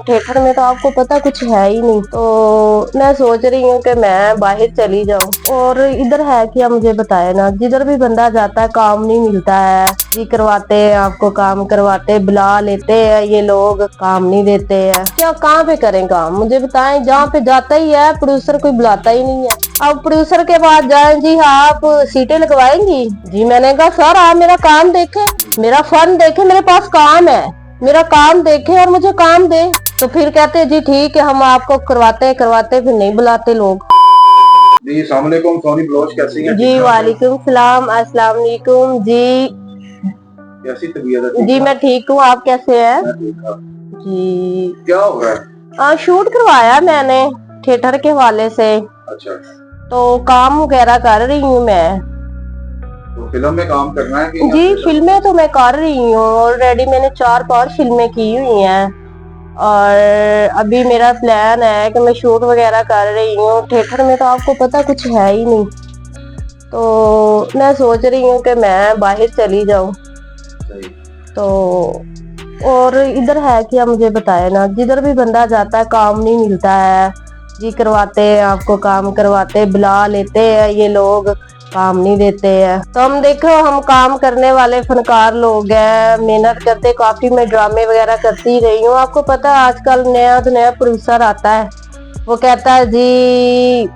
Theatre में तो आपको पता कुछ है ही नहीं, तो मैं सोच रही हूँ कि मैं बाहर चली जाऊँ। और इधर है क्या मुझे बताए ना, जिधर भी बंदा जाता है काम नहीं मिलता है जी, करवाते हैं आपको काम करवाते, बुला लेते हैं ये लोग, काम नहीं देते हैं। क्या कहाँ पे करें काम मुझे बताएं, जहाँ पे जाता ही है प्रोड्यूसर कोई बुलाता ही नहीं है। अब प्रोड्यूसर के पास जाएं, जी आप सीटें लगवाएंगी जी, मैंने कहा सर आप मेरा काम देखे, मेरा फन देखे, मेरे पास काम है, मेरा काम देखे और मुझे काम दे। तो फिर कहते हैं जी ठीक है हम आपको करवाते फिर नहीं बुलाते लोग। जी अस्सलाम वालेकुम, सोनी ब्लोच कैसी हैं? जी वालेकुम सलाम, अस्सलाम वालेकुम जी। कैसी तबीयत है? जी मैं ठीक हूँ, आप कैसे हैं? मैं ठीक था। जी क्या हो रहा है? शूट करवाया मैंने थिएटर के हवाले से, अच्छा, तो काम वगैरह कर रही हूँ मैं। तो फिल्म में काम करना है कि जी फिल्में तो मैं कर रही हूँ ऑलरेडी, मैंने 4-5 फिल्में की हुई हैं और अभी मेरा प्लान है कि मैं शूट वगैरह कर रही हूँ। थिएटर में तो आपको पता कुछ है ही नहीं, तो मैं सोच रही हूँ कि मैं बाहर चली जाऊँ। सही। तो और इधर है क्या मुझे बताए ना, जिधर भी बंदा जाता है काम नहीं मिलता है जी, करवाते हैं आपको काम करवाते, बुला लेते हैं ये लोग, काम नहीं देते हैं। तो हम देखो हम काम करने वाले फनकार लोग हैं, मेहनत करते काफी, मैं ड्रामे वगैरह करती रही हूँ। आपको पता है आजकल नया तो नया प्रोड्यूसर आता है, वो कहता है जी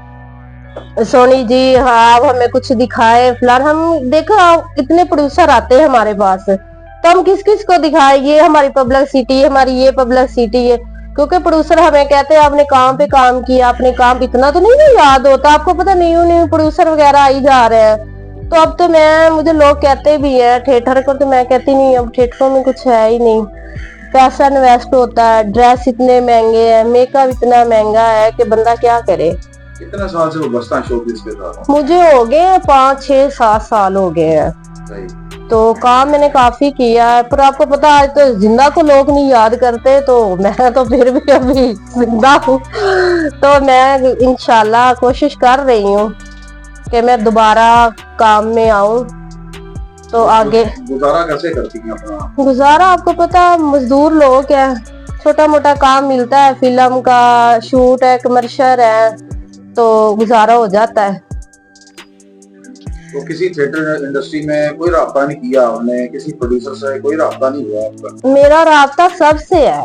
सोनी जी हाँ आप हमें कुछ दिखाए फिलहाल। हम देखो इतने प्रोड्यूसर आते हैं हमारे पास, तो हम किस किस को दिखाए, ये हमारी पब्लिसिटी है, हमारी ये पब्लिसिटी है, क्योंकि प्रोड्यूसर हमें कहते हैं आपने काम पे काम किया, आपने काम इतना तो नहीं ना याद होता। आपको पता न्यू न्यू प्रोड्यूसर वगैरह आई जा रहे हैं, तो अब तो मुझे लोग कहते भी है थिएटर को, तो मैं कहती नहीं अब थिएटरों में कुछ है ही नहीं, पैसा इन्वेस्ट होता है, ड्रेस इतने महंगे हैं, मेकअप इतना महंगा है कि बंदा क्या करे। कितने साल से वाबस्ता शोबिज़ के साथ? मुझे हो गए 5-6-7 साल हो गए हैं। सही। तो काम मैंने काफी किया है, पर आपको पता आज तो जिंदा को लोग नहीं याद करते, तो मैं तो फिर भी अभी जिंदा हूँ। तो मैं इंशाल्लाह कोशिश कर रही हूँ कि मैं दोबारा काम में आऊँ। तो आगे गुजारा कैसे करती हैं अपना? गुजारा आपको पता मजदूर लोग हैं, छोटा मोटा काम मिलता है, फिल्म का शूट है, कमर्शियल है, तो गुजारा हो जाता है। तो किसी थिएटर इंडस्ट्री में कोई राब्ता नहीं किया आपने, किसी प्रोड्यूसर से कोई राब्ता नहीं हुआ आपका? मेरा राब्ता सबसे है,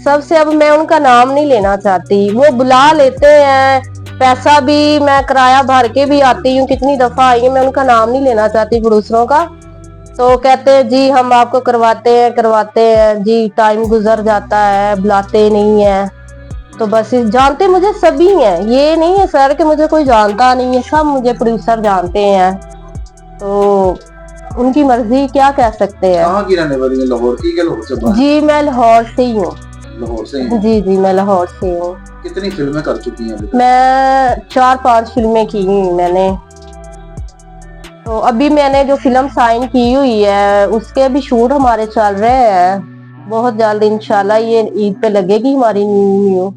सबसे। अब मैं उनका नाम नहीं लेना चाहती, वो बुला लेते हैं, पैसा भी मैं किराया भर के भी आती हूँ, कितनी दफा आई है, मैं उनका नाम नहीं लेना चाहती प्रोड्यूसरों का। तो कहते हैं जी हम आपको करवाते हैं जी, टाइम गुजर जाता है, बुलाते नहीं है। तो बस जानते मुझे सभी हैं, ये नहीं है सर कि मुझे कोई जानता नहीं है, सब मुझे प्रोड्यूसर जानते हैं, तो उनकी मर्जी, क्या कह सकते हैं। कहाँ की रहने वाली है? लाहौर की? लाहौर से बाहर? जी मैं लाहौर से ही हूँ। लाहौर से ही? जी मैं लाहौर से हूँ। कितनी फिल्में कर चुकी हैं? मैं 4-5 फिल्में की हुई मैंने। तो अभी मैंने जो फिल्म साइन की हुई है उसके भी शूट हमारे चल रहे हैं, बहुत जल्द इंशाल्लाह ये ईद पे लगेगी हमारी न्यू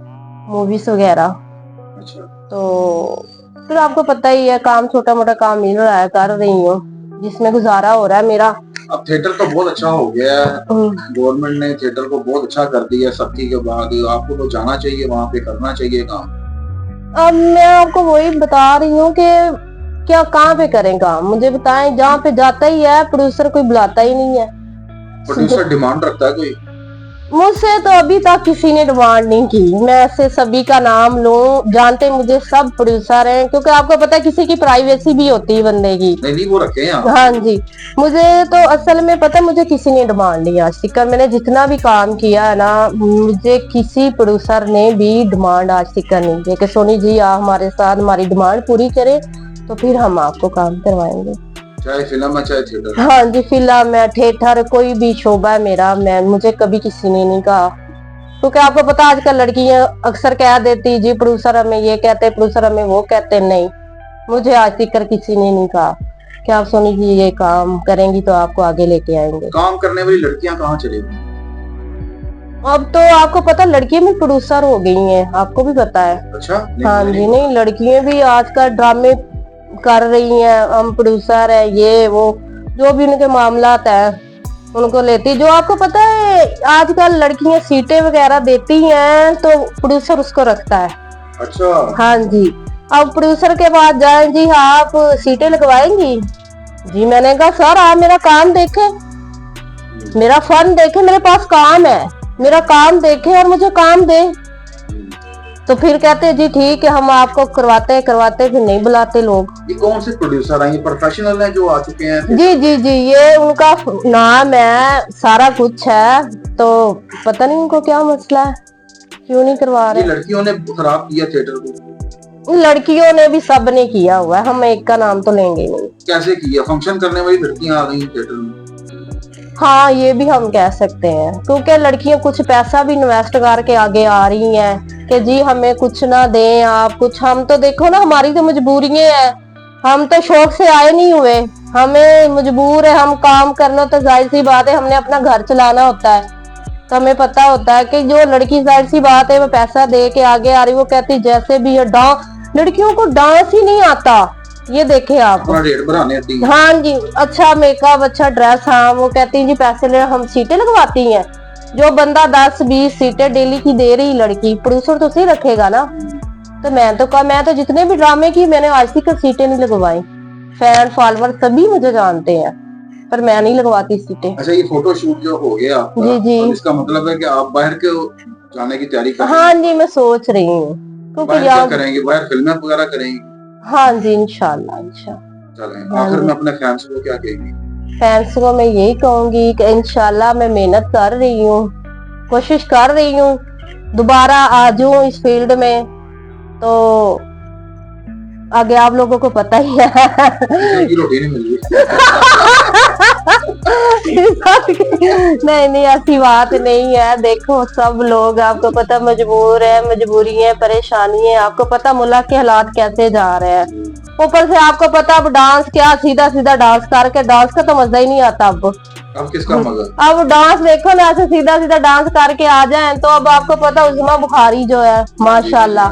मूवीज वगैरह। अच्छा। तो फिर आपको पता ही है काम, छोटा मोटा काम मिल रहा है, कर रही हूँ जिसमें गुजारा हो रहा है मेरा। अब थिएटर तो बहुत अच्छा हो गया है, गवर्नमेंट ने थिएटर को बहुत अच्छा कर दिया सख्ती के बाद, आपको तो जाना चाहिए वहाँ पे, करना चाहिए काम। अब मैं आपको वही बता रही हूँ कि क्या कहाँ पे करें काम मुझे बताएं, जहाँ पे जाता ही है प्रोड्यूसर कोई बुलाता ही नहीं है। प्रोड्यूसर डिमांड रखता है कोई? मुझसे तो अभी तक किसी ने डिमांड नहीं की, मैं ऐसे सभी का नाम लूं, जानते मुझे सब प्रोड्यूसर हैं, क्योंकि आपको पता है किसी की प्राइवेसी भी होती है बंदे की। नहीं वो रखे हैं। हाँ जी, मुझे तो असल में पता है मुझे किसी ने डिमांड नहीं आज तक, मैंने जितना भी काम किया है ना, मुझे किसी प्रोड्यूसर ने भी डिमांड आज तक नहीं की कि सोनी जी आप हमारे साथ हमारी डिमांड पूरी करें तो फिर हम आपको काम करवाएंगे, चाहे फिल्म है चाहे थिएटर। हाँ जी फिल्म है, थिएटर, कोई भी शोबा है मेरा, मुझे कभी किसी ने नहीं कहा। क्योंकि आपको पता आजकल लड़कियां अक्सर कह देती जी प्रोड्यूसर हमें ये कहते, प्रोड्यूसर हमें वो कहते, नहीं मुझे आज तक किसी ने नहीं कहा कि आप सोनी जी ये काम करेंगी तो आपको आगे लेके आएंगे। काम करने वाली लड़कियां कहाँ चली गई? अब तो आपको पता लड़कियां भी प्रोड्यूसर हो गई हैं, आपको भी पता है। अच्छा? हाँ जी, नहीं लड़कियां भी आजकल ड्रामे कर रही हैं, हम प्रोड्यूसर है, ये वो जो भी उनके मामलात है उनको लेती। जो आपको पता है आजकल लड़कियां सीटें वगैरह देती हैं तो प्रोड्यूसर उसको रखता है। अच्छा। हाँ जी। अब प्रोड्यूसर के पास जाए, जी आप सीटें लगवाएंगी जी। मैंने कहा सर आप मेरा काम देखें, मेरा फन देखें, मेरे पास काम है, मेरा काम देखें और मुझे काम दे। तो फिर कहते हैं जी ठीक है हम आपको करवाते हैं, फिर नहीं बुलाते लोग। ये कौन से प्रोड्यूसर हैं? ये प्रोफेशनल हैं जो आ चुके हैं? जी जी जी, ये उनका नाम है, सारा कुछ है, तो पता नहीं उनको क्या मसला है, क्यों नहीं करवा रहे। लड़कियों ने खराब किया थिएटर को? लड़कियों ने भी, सब ने किया हुआ है, हम एक का नाम तो लेंगे नहीं। कैसे किया? फंक्शन करने वाली लड़कियां आ गई थिएटर में। हाँ ये भी हम कह सकते हैं, क्योंकि लड़कियां कुछ पैसा भी इन्वेस्ट करके आगे आ रही हैं कि जी हमें कुछ ना दें आप कुछ। हम तो देखो ना, हमारी तो मजबूरियां हैं, हम तो शौक से आए नहीं हुए, हमें मजबूर है, हम काम करना, तो जाहिर सी बात है हमने अपना घर चलाना होता है। तो हमें पता होता है कि जो लड़की, जाहिर सी बात है, वो पैसा दे के आगे आ रही, वो कहती जैसे भी है डांस, लड़कियों को डांस ही नहीं आता, ये देखे आप। रेट बढ़ाने आती है। हाँ जी, अच्छा मेकअप, अच्छा ड्रेस, हाँ वो कहती हैं जी पैसे ले, हम सीटें लगवाती हैं। जो बंदा 10-20 सीटें डेली की दे रही लड़की, प्रोड्यूसर तो सही रखेगा ना। तो मैं तो जितने भी ड्रामे की, मैंने आज तक सीटें नहीं लगवाई। फैन फॉलोवर सभी मुझे जानते हैं, पर मैं नहीं लगवाती सीटें। अच्छा, ये फोटो शूट जो हो गया आपका, जी जी, और इसका मतलब है कि आप बाहर के जाने की तैयारी कर रही हैं? हाँ जी, मैं सोच रही हूँ, बाहर क्या करेंगे? बाहर फिल्में वगैरह करेंगे? हाँ जी, इंशाल्लाह चलें। आखिर में अपने फैंस को क्या कहेंगी? फैंस को मैं यही कहूंगी कि इंशाल्लाह मैं मेहनत कर रही हूँ, कोशिश कर रही हूँ, दोबारा आ जाऊं इस फील्ड में, तो आगे आप लोगों को पता ही है। रोटी नहीं मिल रही। नहीं ऐसी बात नहीं है। देखो सब लोग, आपको पता, मजबूर है, मजबूरी है, परेशानी है, आपको पता मुल्क के हालात कैसे जा रहे हैं। ऊपर से आपको पता अब डांस क्या, सीधा डांस करके, डांस का तो मजा ही नहीं आता। अब किसका मजा? अब डांस देखो ना, ऐसे सीधा डांस करके आ जाए, तो अब आपको पता उस्मा बुखारी जो है माशाल्लाह,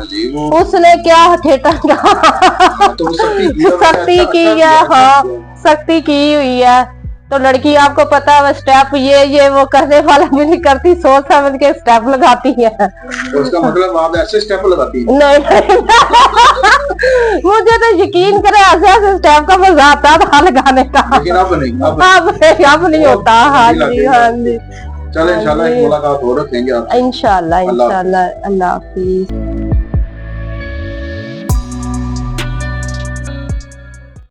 उसने क्या थिएटर का तो सख्ती की है। हाँ सख्ती की हुई है। तो लड़की आपको पता है स्टेप ये वो करने वाला भी नहीं करती, सोच समझ के स्टेप लगाती है। तो उसका मतलब आप ऐसे स्टेप लगाती हैं? नहीं मुझे तो यकीन करे ऐसे स्टेप का मजा आता था लगाने का, लेकिन अब नहीं होता। हाँ जी हाँ जी, चलो इंशाल्लाह एक मुलाकात हो रखेंगे। इंशाल्लाह अल्लाह हाफिज।